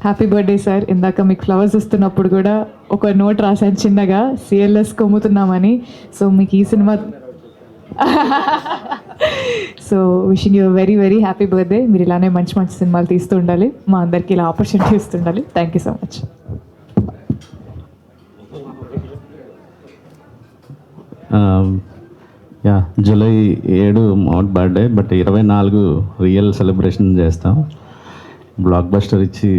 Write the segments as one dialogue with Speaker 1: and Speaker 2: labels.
Speaker 1: Happy birthday sir. ఇందాక మీకు flowers ఇస్తున్నప్పుడు కూడా ఒక నోట్ రాశాను చిన్నగా, సిఎల్ఎస్ కొమ్ముతున్నామని. సో మీకు ఈ cinema so wishing you very very happy birthday. మీరు ఇలానే మంచి మంచి సినిమాలు తీస్తూ ఉండాలి, మా అందరికీ ఇలా ఆపర్చునిటీ ఇస్తుండాలి. Thank you so much.
Speaker 2: July 7 మౌట్ బర్త్డే, బట్ 24 రియల్ సెలబ్రేషన్ చేస్తాం. బ్లాక్ బస్టర్ ఇచ్చి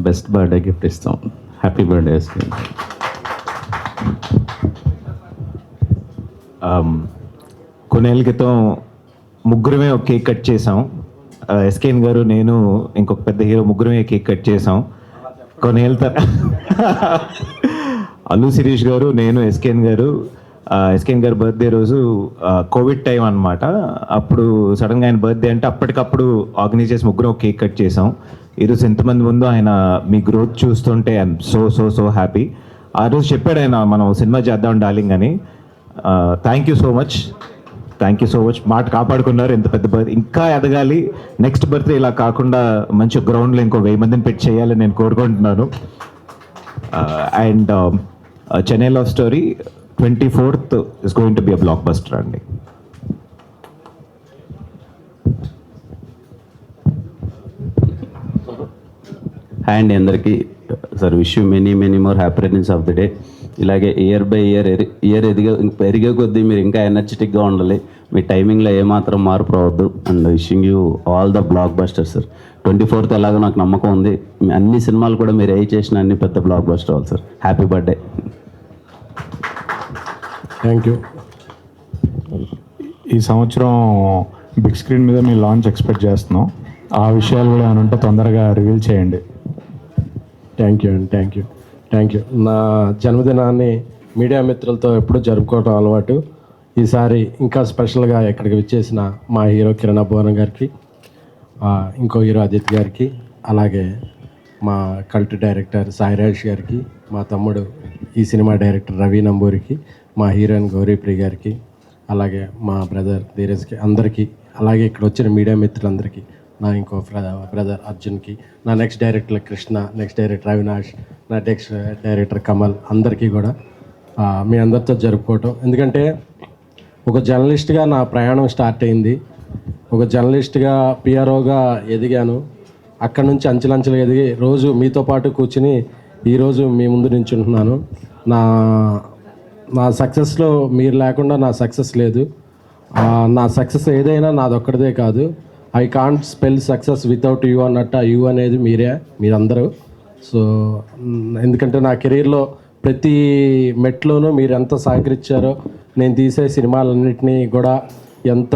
Speaker 2: బెస్ట్ బర్త్డే గిఫ్ట్ ఇస్తాం. Happy birthday.
Speaker 3: కొన్నేళ్ళ క్రితం ముగ్గురమే ఒక కేక్ కట్ చేసాం. ఎస్కేన్ గారు, నేను, ఇంకొక పెద్ద హీరో ముగ్గురమే కేక్ కట్ చేసాం. కొన్నేళ్ళ అల్లు శిరీష్ గారు, నేను, ఎస్కేన్ గారు బర్త్డే రోజు కోవిడ్ టైం అనమాట. అప్పుడు సడన్గా ఆయన బర్త్డే అంటే అప్పటికప్పుడు ఆర్గనైజ్ చేసి ముగ్గురం కేక్ కట్ చేసాం. ఈరోజు ఎంతమంది ముందు ఆయన మీ గ్రోత్ చూస్తుంటే I'm so so so happy. ఆ రోజు చెప్పాడు ఆయన, మనం సినిమా చేద్దాం డార్లింగ్ అని. Thank you so much. మాట కాపాడుకున్నారు. ఎంత పెద్ద బర్త్, ఇంకా ఎదగాలి. నెక్స్ట్ బర్త్డే ఇలా కాకుండా మంచి గ్రౌండ్లో ఇంకో 1000 మందిని పెట్టి చేయాలని నేను కోరుకుంటున్నాను. And Chennai love story 24th is going to be a blockbuster అండి.
Speaker 2: హాయ్ అండి అందరికీ. Sir wish you many more happy returns of the day. ఇలాగే ఇయర్ బై ఇయర్ పెరిగే కొద్దీ మీరు ఇంకా ఎనర్జెటిక్గా ఉండాలి. మీ టైమింగ్లో ఏమాత్రం మార్పు రావద్దు. And wishing you all the block buster sir. 24th ఎలాగో నాకు నమ్మకం ఉంది, అన్ని సినిమాలు కూడా మీరు ఏ చేసిన అన్ని పెద్ద బ్లాక్ బస్టర్ అవ్వాలి sir. Happy birthday.
Speaker 4: Thank you. ఈ సంవత్సరం బిగ్ స్క్రీన్ మీద మీ లాంచ్ ఎక్స్పెక్ట్ చేస్తున్నాం. ఆ విషయాలు కూడా ఏమైనా ఉంటే తొందరగా రివీల్ చేయండి.
Speaker 5: థ్యాంక్ యూ అండి. Thank you. నా జన్మదినాన్ని మీడియా మిత్రులతో ఎప్పుడూ జరుపుకోవడం అలవాటు. ఈసారి ఇంకా స్పెషల్గా ఇక్కడికి విచ్చేసిన మా హీరో కిరణ్ అబ్బోవరం గారికి, ఇంకో హీరో అజిత్ గారికి, అలాగే మా కల్ట్ డైరెక్టర్ సాయిరాజ్ గారికి, మా తమ్ముడు ఈ సినిమా డైరెక్టర్ రవి నంబూరికి, మా హీరోయిన్ గౌరీప్రియ గారికి, అలాగే మా బ్రదర్ ధీరజ్కి, అందరికీ, అలాగే ఇక్కడ వచ్చిన మీడియా మిత్రులందరికీ, నా ఇంకో బ్రదర్ అర్జున్కి, నా next director Krishna, next director Avinash, నా నెక్స్ట్ డైరెక్టర్ కమల్, అందరికీ కూడా మీ అందరితో జరుపుకోవటం. ఎందుకంటే ఒక జర్నలిస్ట్గా నా ప్రయాణం స్టార్ట్ అయింది. ఒక జర్నలిస్ట్గా పిఆర్ఓగా ఎదిగాను. అక్కడి నుంచి అంచెలంచెలుగా ఎదిగి రోజు మీతో పాటు కూర్చుని ఈరోజు మీ ముందు నించుంటున్నాను. నా సక్సెస్లో మీరు లేకుండా నా సక్సెస్ లేదు. నా సక్సెస్ ఏదైనా నాదొక్కడిదే కాదు. I can't spell success without you అన్నట్టు. ఆ యూ అనేది మీరందరూ. సో ఎందుకంటే నా కెరీర్లో ప్రతి మెట్లోనూ మీరు ఎంత సహకరించారో, నేను తీసే సినిమాలన్నింటినీ కూడా ఎంత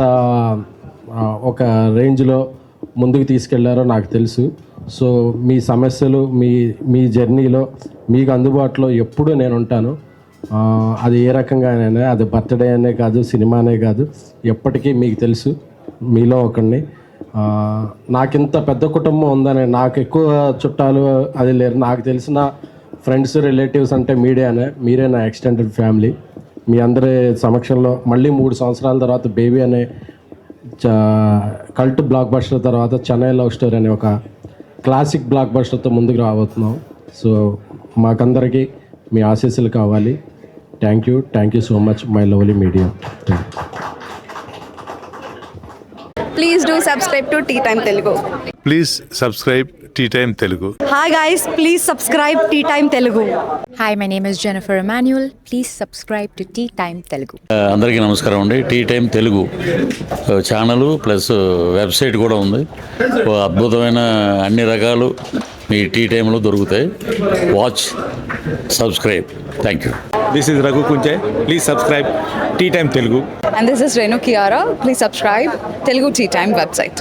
Speaker 5: ఒక రేంజ్లో ముందుకు తీసుకెళ్లారో నాకు తెలుసు. సో మీ సమస్యలు, మీ జర్నీలో మీకు అందుబాటులో ఎప్పుడూ నేను ఉంటాను. అది ఏ రకంగానైనా, అది బర్త్డే అనే కాదు, సినిమానే కాదు, ఎప్పటికీ మీకు తెలుసు మీలో ఒకరిని. నాకింత పెద్ద కుటుంబం ఉందని, నాకు ఎక్కువ చుట్టాలు అది లేరు. నాకు తెలిసిన ఫ్రెండ్స్, రిలేటివ్స్ అంటే మీరే నా ఎక్స్టెండెడ్ ఫ్యామిలీ. మీ అందరి సమక్షంలో మళ్ళీ 3 సంవత్సరాల తర్వాత బేబీ అనే కల్ట్ బ్లాక్ బస్టర్ తర్వాత చెన్నై లవ్ స్టోరీ అనే ఒక క్లాసిక్ బ్లాక్ బస్టర్తో ముందుకు రాబోతున్నాం. సో మాకందరికీ మీ ఆశీస్సులు కావాలి. Thank you so much my lovely media.
Speaker 6: Please do subscribe to Tea Time Telugu.
Speaker 7: Please subscribe Tea Time Telugu.
Speaker 6: Hi guys, please subscribe Tea Time Telugu.
Speaker 8: Hi, my name is Jennifer Emmanuel. Please subscribe to Tea Time Telugu.
Speaker 9: అందరికీ నమస్కారం అండి. Tea time Telugu channel plus website కూడా ఉంది. అద్భుతమైన అన్ని రకాలు మీ tea టైంలో దొరుకుతాయి. Watch, subscribe. Thank you.
Speaker 7: This is Raghu Kunche. Please subscribe Tea Time Telugu.
Speaker 6: And this is Renu Kiara. Please subscribe Telugu Tea Time website.